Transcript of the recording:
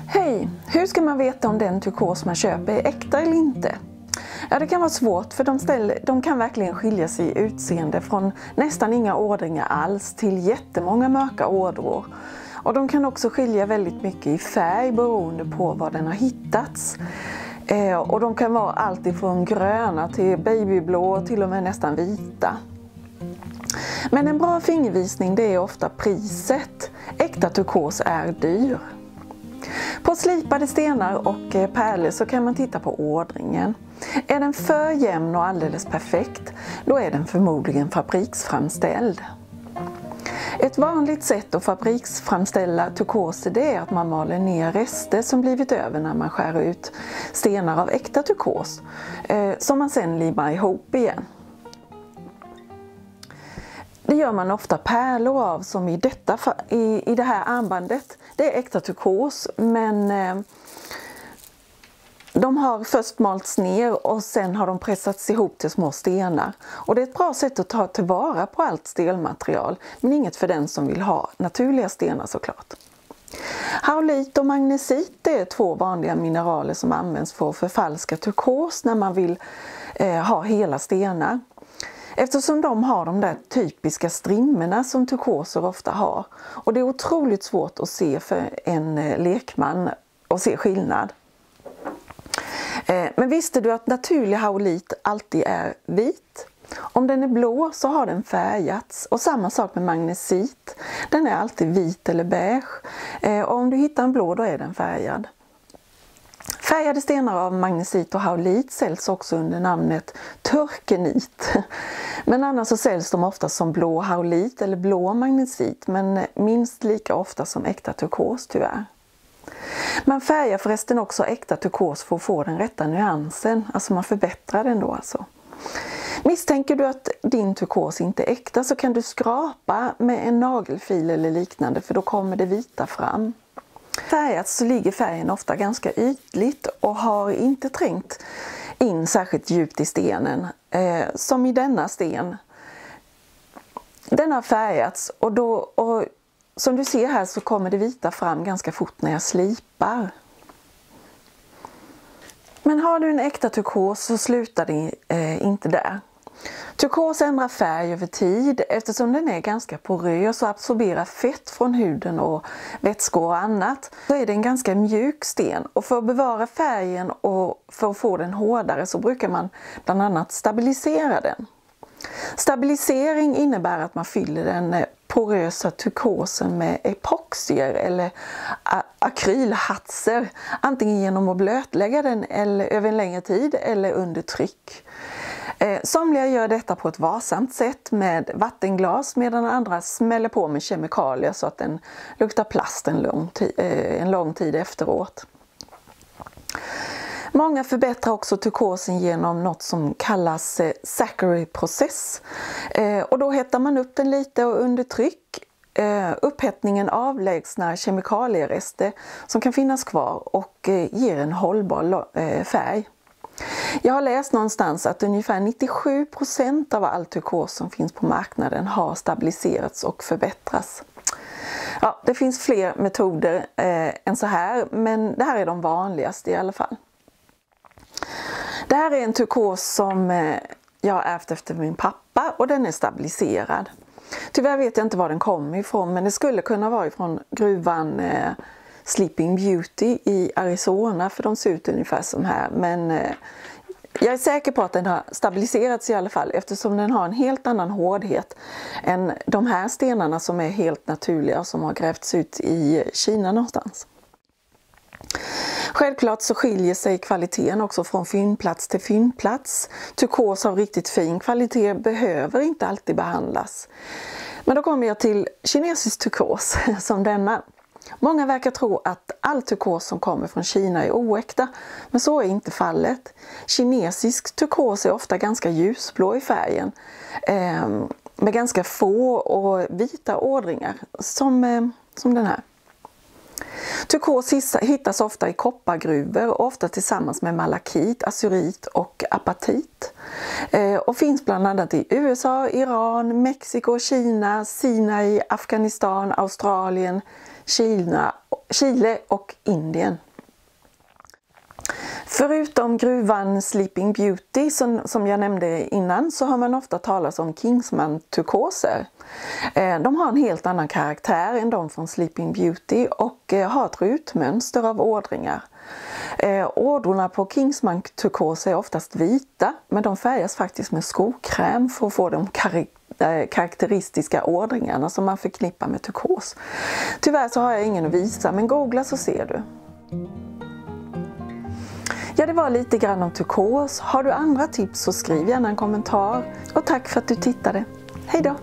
Hej! Hur ska man veta om den turkos man köper är äkta eller inte? Ja, det kan vara svårt för de kan verkligen skilja sig i utseende från nästan inga ådringar alls till jättemånga mörka ådror. Och de kan också skilja väldigt mycket i färg beroende på var den har hittats. Och de kan vara allt ifrån gröna till babyblå och till och med nästan vita. Men en bra fingervisning det är ofta priset. Äkta turkos är dyr. På slipade stenar och pärlor så kan man titta på ådringen. Är den för jämn och alldeles perfekt, då är den förmodligen fabriksframställd. Ett vanligt sätt att fabriksframställa turkoser det är att man maler ner rester som blivit över när man skär ut stenar av äkta turkos, som man sedan limar ihop igen. Det gör man ofta pärlor av, som i det här armbandet. Det är äkta turkos, men de har först malts ner och sen har de pressats ihop till små stenar. Och det är ett bra sätt att ta tillvara på allt stelmaterial, men inget för den som vill ha naturliga stenar såklart. Haulit och magnesit är två vanliga mineraler som används för att förfalska turkos när man vill ha hela stenar. Eftersom de har de där typiska strimmorna som turkoser ofta har. Och det är otroligt svårt att se för en lekman och se skillnad. Men visste du att naturlig haulit alltid är vit? Om den är blå så har den färgats, och samma sak med magnesit. Den är alltid vit eller beige, och om du hittar en blå då är den färgad. Färgade stenar av magnesit och haulit säljs också under namnet turkenit. Men annars så säljs de ofta som blå haulit eller blå magnesit, men minst lika ofta som äkta turkos tyvärr. Man färgar förresten också äkta turkos för att få den rätta nyansen, alltså man förbättrar den då alltså. Misstänker du att din turkos inte är äkta så kan du skrapa med en nagelfil eller liknande, för då kommer det vita fram. Färgat så ligger färgen ofta ganska ytligt och har inte trängt in särskilt djupt i stenen, som i denna sten. Den har färgats och som du ser här så kommer det vita fram ganska fort när jag slipar. Men har du en äkta turkos så slutar det inte där. Turkos ändrar färg över tid eftersom den är ganska porös och absorberar fett från huden och vätskor och annat. Så är det en ganska mjuk sten, och för att bevara färgen och för att få den hårdare så brukar man bland annat stabilisera den. Stabilisering innebär att man fyller den porösa turkosen med epoxier eller akrylhatser, antingen genom att blötlägga den över en längre tid eller under tryck. Somliga gör detta på ett varsamt sätt med vattenglas, medan andra smäller på med kemikalier så att den luktar plast en lång tid efteråt. Många förbättrar också turkosen genom något som kallas Zachary-process. Och då hettar man upp den lite och under tryck. Upphettningen avlägsnar kemikalierester som kan finnas kvar och ger en hållbar färg. Jag har läst någonstans att ungefär 97% av all turkos som finns på marknaden har stabiliserats och förbättrats. Ja, det finns fler metoder än så här, men det här är de vanligaste i alla fall. Det här är en turkos som jag har ärvt efter min pappa, och den är stabiliserad. Tyvärr vet jag inte var den kommer ifrån, men det skulle kunna vara ifrån gruvan Sleeping Beauty i Arizona, för de ser ut ungefär som här. Men jag är säker på att den har stabiliserats i alla fall, eftersom den har en helt annan hårdhet än de här stenarna som är helt naturliga och som har grävts ut i Kina någonstans. Självklart så skiljer sig kvaliteten också från fyndplats till fyndplats. Turkos av riktigt fin kvalitet behöver inte alltid behandlas. Men då kommer jag till kinesisk turkos som denna. Många verkar tro att all turkos som kommer från Kina är oäkta, men så är inte fallet. Kinesisk turkos är ofta ganska ljusblå i färgen, med ganska få och vita ådringar, som den här. Turkos hittas ofta i koppargruvor, och ofta tillsammans med malakit, azurit och apatit. Och finns bland annat i USA, Iran, Mexiko, Kina, Sinai, Afghanistan, Australien, Chile och Indien. Förutom gruvan Sleeping Beauty som jag nämnde innan, så har man ofta talat om Kingsman-turkoser. De har en helt annan karaktär än de från Sleeping Beauty och har ett rutmönster av ådringar. Ådrorna på Kingsman-turkoser är oftast vita, men de färgas faktiskt med skokräm för att få de karaktäristiska ådringarna som man förknippar med turkos. Tyvärr så har jag ingen att visa, men googla så ser du. Ja, det var lite grann om turkos. Har du andra tips så skriv gärna en kommentar. Och tack för att du tittade. Hej då!